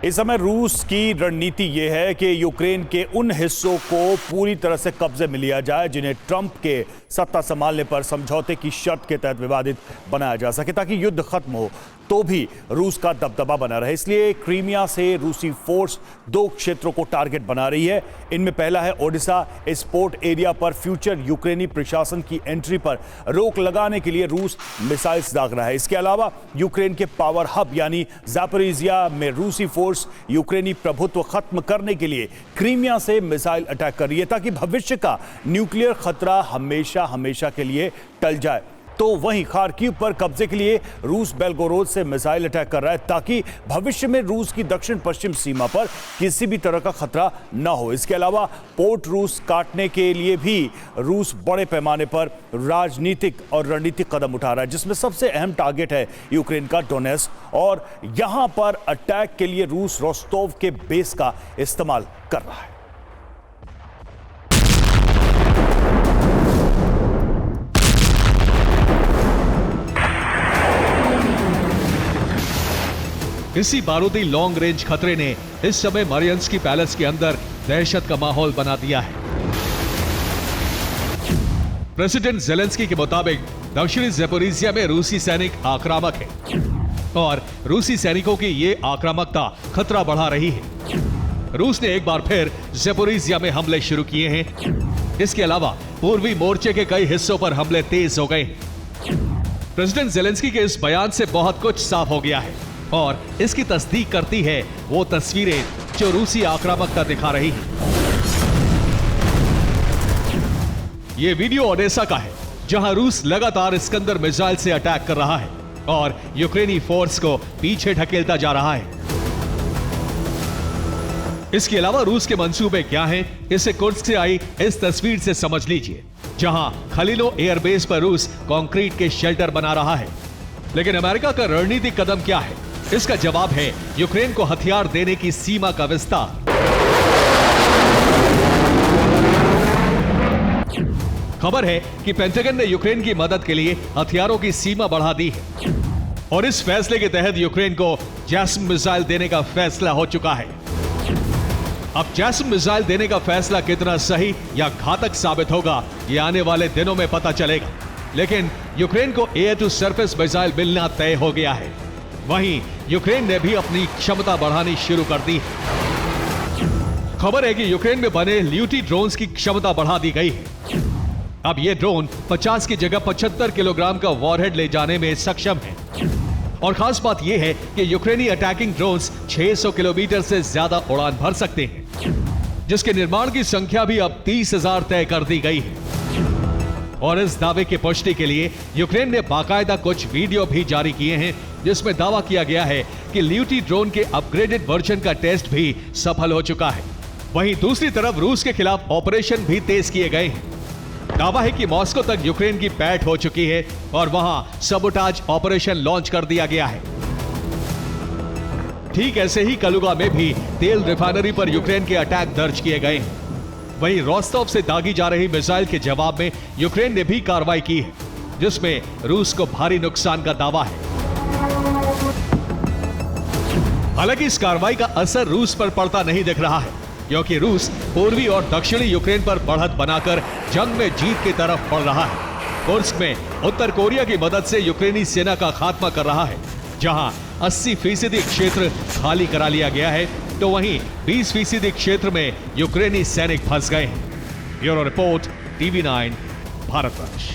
इस समय रूस की रणनीति यह है कि यूक्रेन के उन हिस्सों को पूरी तरह से कब्जे में लिया जाए जिन्हें ट्रंप के सत्ता संभालने पर समझौते की शर्त के तहत विवादित बनाया जा सके, ताकि युद्ध खत्म हो तो भी रूस का दबदबा बना रहे। इसलिए क्रीमिया से रूसी फोर्स 2 क्षेत्रों को टारगेट बना रही है। इनमें पहला है ओडेसा। इस पोर्ट एरिया पर फ्यूचर यूक्रेनी प्रशासन की एंट्री पर रोक लगाने के लिए रूस मिसाइल्स दाग रहा है। इसके अलावा यूक्रेन के पावर हब यानी ज़ैपोरिज़िया में रूसी फोर्स यूक्रेनी प्रभुत्व खत्म करने के लिए क्रीमिया से मिसाइल अटैक कर रही है, ताकि भविष्य का न्यूक्लियर खतरा हमेशा के लिए टल जाए। तो वहीं खार्किव पर कब्जे के लिए रूस बेलगोरोद से मिसाइल अटैक कर रहा है, ताकि भविष्य में रूस की दक्षिण पश्चिम सीमा पर किसी भी तरह का खतरा न हो। इसके अलावा पोर्ट रूस काटने के लिए भी रूस बड़े पैमाने पर राजनीतिक और रणनीतिक कदम उठा रहा है, जिसमें सबसे अहम टारगेट है यूक्रेन का डोनेट्स्क, और यहां पर अटैक के लिए रूस रोस्टोव के बेस का इस्तेमाल कर रहा है। इसी बारूदी लॉन्ग रेंज खतरे ने इस समय मारियंस्की पैलेस के अंदर दहशत का माहौल बना दिया है। प्रेसिडेंट जेलेंस्की के मुताबिक दक्षिणी ज़ैपोरिज़िया में रूसी सैनिक आक्रामक है और रूसी सैनिकों की ये आक्रामकता खतरा बढ़ा रही है। रूस ने एक बार फिर ज़ैपोरिज़िया में हमले शुरू किए हैं। इसके अलावा पूर्वी मोर्चे के कई हिस्सों पर हमले तेज हो गए हैं। प्रेसिडेंट जेलेंस्की के इस बयान से बहुत कुछ साफ हो गया है और इसकी तस्दीक करती है वो तस्वीरें जो रूसी आक्रामकता दिखा रही है। ये वीडियो ओडेसा का है, जहां रूस लगातार इस्कंदर मिसाइल से अटैक कर रहा है और यूक्रेनी फोर्स को पीछे ढकेलता जा रहा है। इसके अलावा रूस के मंसूबे क्या हैं, इसे कुर्स्क से आई इस तस्वीर से समझ लीजिए, जहां खलीलो एयरबेस पर रूस कंक्रीट के शेल्टर बना रहा है। लेकिन अमेरिका का रणनीतिक कदम क्या है? इसका जवाब है यूक्रेन को हथियार देने की सीमा का विस्तार। खबर है कि पेंटागन ने यूक्रेन की मदद के लिए हथियारों की सीमा बढ़ा दी है और इस फैसले के तहत यूक्रेन को जैसम मिसाइल देने का फैसला हो चुका है। अब जैसम मिसाइल देने का फैसला कितना सही या घातक साबित होगा, ये आने वाले दिनों में पता चलेगा। लेकिन यूक्रेन को एयर टू सरफेस मिसाइल मिलना तय हो गया है। वहीं यूक्रेन ने भी अपनी क्षमता बढ़ानी शुरू कर दी है। खबर है कि यूक्रेन में बने ल्यूटी ड्रोन्स की क्षमता बढ़ा दी गई है। अब ये ड्रोन 50 की जगह 75 किलोग्राम का वॉरहेड ले जाने में सक्षम है। और खास बात यह है कि यूक्रेनी अटैकिंग ड्रोन्स 600 किलोमीटर से ज्यादा उड़ान भर सकते हैं, जिसके निर्माण की संख्या भी अब 30,000 तय कर दी गई है। और इस दावे की पुष्टि के लिए यूक्रेन ने बाकायदा कुछ वीडियो भी जारी किए हैं, जिसमें दावा किया गया है कि ल्यूटी ड्रोन के अपग्रेडेड वर्जन का टेस्ट भी सफल हो चुका है। वहीं दूसरी तरफ रूस के खिलाफ ऑपरेशन भी तेज किए गए हैं। दावा है कि मॉस्को तक यूक्रेन की पैठ हो चुकी है और वहां सबोटाज ऑपरेशन लॉन्च कर दिया गया है। ठीक ऐसे ही कलुगा में भी तेल रिफाइनरी पर यूक्रेन के अटैक दर्ज किए गए हैं। वहीं रोस्टोव से दागी जा रही मिसाइल के जवाब में यूक्रेन ने भी कार्रवाई की है, जिसमें रूस को भारी नुकसान का दावा है। हालांकि इस कार्रवाई का असर रूस पर पड़ता नहीं दिख रहा है, क्योंकि रूस पूर्वी और दक्षिणी यूक्रेन पर बढ़त बनाकर जंग में जीत की तरफ बढ़ रहा है। कुर्स्क में उत्तर कोरिया की मदद से यूक्रेनी सेना का खात्मा कर रहा है, जहां 80% क्षेत्र खाली करा लिया गया है, तो वहीं 20% क्षेत्र में यूक्रेनी सैनिक फंस गए हैं। Bureau report, TV9, Bharatvarsh.